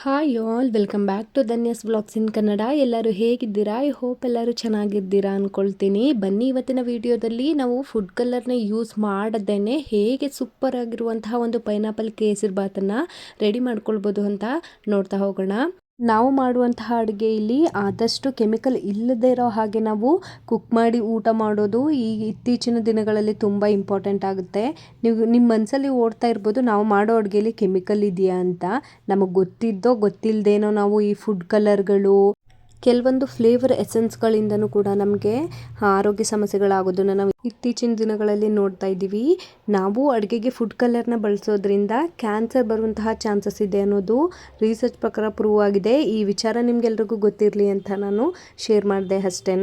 Hi all welcome back to Dhanya's vlogs in Kannada. ಎಲ್ಲರೂ ಹೇಗಿದ್ದೀರಾ? I hope ಎಲ್ಲರೂ ಚೆನ್ನಾಗಿದ್ದೀರಾ ಅಂದ್ಕೊಳ್ತೀನಿ. ಬನ್ನಿ ಇವತ್ತಿನ ವಿಡಿಯೋದಲ್ಲಿ ನಾವು ಫುಡ್ ಕಲರ್ನ ಯೂಸ್ ಮಾಡದೇನೆ ಹೇಗೆ ಸೂಪರ್ ಆಗಿರುವಂತಹ ಒಂದು ಪೈನಾಪಲ್ ಕೇಸರಿ ಬಾತನ್ನು ರೆಡಿ ಮಾಡ್ಕೊಳ್ಬೋದು ಅಂತ ನೋಡ್ತಾ ಹೋಗೋಣ. ನಾವು ಮಾಡುವಂತಹ ಅಡುಗೆ ಇಲ್ಲಿ ಆದಷ್ಟು ಕೆಮಿಕಲ್ ಇಲ್ಲದೇ ಇರೋ ಹಾಗೆ ನಾವು ಕುಕ್ ಮಾಡಿ ಊಟ ಮಾಡೋದು ಈ ಇತ್ತೀಚಿನ ದಿನಗಳಲ್ಲಿ ತುಂಬ ಇಂಪಾರ್ಟೆಂಟ್ ಆಗುತ್ತೆ. ನೀವು ನಿಮ್ಮ ಮನಸ್ಸಲ್ಲಿ ಓಡ್ತಾ ಇರ್ಬೋದು, ನಾವು ಮಾಡೋ ಅಡುಗೆಯಲ್ಲಿ ಕೆಮಿಕಲ್ ಇದೆಯಾ ಅಂತ. ನಮಗೆ ಗೊತ್ತಿದ್ದೋ ಗೊತ್ತಿಲ್ಲದೇನೋ ನಾವು ಈ ಫುಡ್ ಕಲರ್ಗಳು, ಕೆಲವೊಂದು ಫ್ಲೇವರ್ ಎಸೆನ್ಸ್ಗಳಿಂದನೂ ಕೂಡ ನಮಗೆ ಆರೋಗ್ಯ ಸಮಸ್ಯೆಗಳಾಗೋದನ್ನು ನಾವು ಇತ್ತೀಚಿನ ದಿನಗಳಲ್ಲಿ ನೋಡ್ತಾ ಇದ್ದೀವಿ. ನಾವು ಅಡುಗೆಗೆ ಫುಡ್ ಕಲರ್ನ ಬಳಸೋದ್ರಿಂದ ಕ್ಯಾನ್ಸರ್ ಬರುವಂತಹ ಚಾನ್ಸಸ್ ಇದೆ ಅನ್ನೋದು ರಿಸರ್ಚ್ ಪ್ರಕಾರ ಪ್ರೂವ್ ಆಗಿದೆ. ಈ ವಿಚಾರ ನಿಮ್ಗೆಲ್ರಿಗೂ ಗೊತ್ತಿರಲಿ ಅಂತ ನಾನು ಶೇರ್ ಮಾಡಿದೆ ಅಷ್ಟೇ.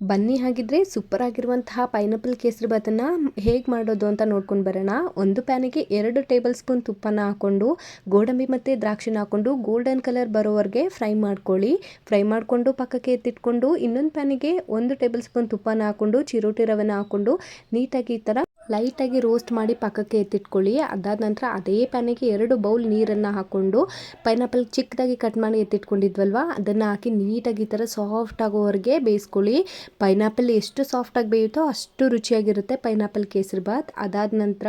ಬನ್ನಿ ಹಾಗಿದ್ರೆ ಸೂಪರ್ ಆಗಿರುವಂತಹ ಪೈನಾಪಲ್ ಕೇಸರಿ ಬಾತನ್ನು ಹೇಗೆ ಮಾಡೋದು ಅಂತ ನೋಡ್ಕೊಂಡು ಬರೋಣ. ಒಂದು ಪ್ಯಾನಿಗೆ 2 ಟೇಬಲ್ ಸ್ಪೂನ್ ತುಪ್ಪನ ಹಾಕ್ಕೊಂಡು ಗೋಡಂಬಿ ಮತ್ತು ದ್ರಾಕ್ಷಿನ ಹಾಕ್ಕೊಂಡು ಗೋಲ್ಡನ್ ಕಲರ್ ಬರೋವರೆಗೆ ಫ್ರೈ ಮಾಡ್ಕೊಳ್ಳಿ. ಫ್ರೈ ಮಾಡಿಕೊಂಡು ಪಕ್ಕಕ್ಕೆ ಎತ್ತಿಟ್ಕೊಂಡು ಇನ್ನೊಂದು ಪ್ಯಾನಿಗೆ 1 ಟೇಬಲ್ ಸ್ಪೂನ್ ತುಪ್ಪನ ಹಾಕ್ಕೊಂಡು ಚಿರೋಟಿ ರವೆನ ಹಾಕ್ಕೊಂಡು ನೀಟಾಗಿ ಈ ಥರ ಲೈಟಾಗಿ ರೋಸ್ಟ್ ಮಾಡಿ ಪಕ್ಕಕ್ಕೆ ಎತ್ತಿಟ್ಕೊಳ್ಳಿ. ಅದಾದ ನಂತರ ಅದೇ ಪ್ಯಾನಿಗೆ 2 ಬೌಲ್ ನೀರನ್ನು ಹಾಕ್ಕೊಂಡು ಪೈನಾಪಲ್ ಚಿಕ್ಕದಾಗಿ ಕಟ್ ಮಾಡಿ ಎತ್ತಿಟ್ಕೊಂಡಿದ್ವಲ್ವ ಅದನ್ನು ಹಾಕಿ ನೀಟಾಗಿ ಈ ಥರ ಸಾಫ್ಟ್ ಆಗೋವರೆಗೆ ಬೇಯಿಸ್ಕೊಳ್ಳಿ. ಪೈನಾಪಲ್ ಎಷ್ಟು ಸಾಫ್ಟಾಗಿ ಬೇಯುತ್ತೋ ಅಷ್ಟು ರುಚಿಯಾಗಿರುತ್ತೆ ಪೈನಾಪಲ್ ಕೇಸರಿ ಬಾತ್. ಅದಾದ ನಂತರ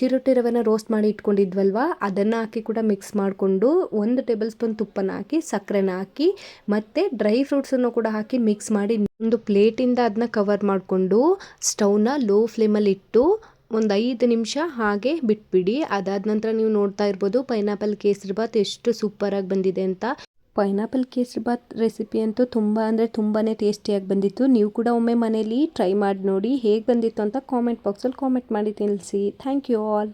ಚಿರೋಟಿ ರವೆನ ರೋಸ್ಟ್ ಮಾಡಿ ಇಟ್ಕೊಂಡಿದ್ವಲ್ವ ಅದನ್ನು ಹಾಕಿ ಕೂಡ ಮಿಕ್ಸ್ ಮಾಡಿಕೊಂಡು 1 ಟೇಬಲ್ ಸ್ಪೂನ್ ತುಪ್ಪನ ಹಾಕಿ ಸಕ್ಕರೆನ ಹಾಕಿ ಮತ್ತು ಡ್ರೈ ಫ್ರೂಟ್ಸನ್ನು ಕೂಡ ಹಾಕಿ ಮಿಕ್ಸ್ ಮಾಡಿ ಒಂದು ಪ್ಲೇಟಿಂದ ಅದನ್ನ ಕವರ್ ಮಾಡಿಕೊಂಡು ಸ್ಟವ್ನ ಲೋ ಫ್ಲೇಮಲ್ಲಿ ಇಟ್ಟು ಒಂದು 5 ನಿಮಿಷ ಹಾಗೆ ಬಿಟ್ಬಿಡಿ. ಅದಾದ ನಂತರ ನೀವು ನೋಡ್ತಾ ಇರ್ಬೋದು ಪೈನಾಪಲ್ ಕೇಸರಿ ಬಾತ್ ಎಷ್ಟು ಸೂಪರಾಗಿ ಬಂದಿದೆ ಅಂತ. ಪೈನಾಪಲ್ ಕೇಸರಿ ಬಾತ್ ರೆಸಿಪಿ ಅಂತೂ ತುಂಬ ಅಂದರೆ ತುಂಬಾ ಟೇಸ್ಟಿಯಾಗಿ ಬಂದಿತ್ತು. ನೀವು ಕೂಡ ಒಮ್ಮೆ ಮನೇಲಿ ಟ್ರೈ ಮಾಡಿ ನೋಡಿ ಹೇಗೆ ಬಂದಿತ್ತು ಅಂತ ಕಾಮೆಂಟ್ ಬಾಕ್ಸಲ್ಲಿ ಕಾಮೆಂಟ್ ಮಾಡಿ ತಿಳಿಸಿ. Thank you all.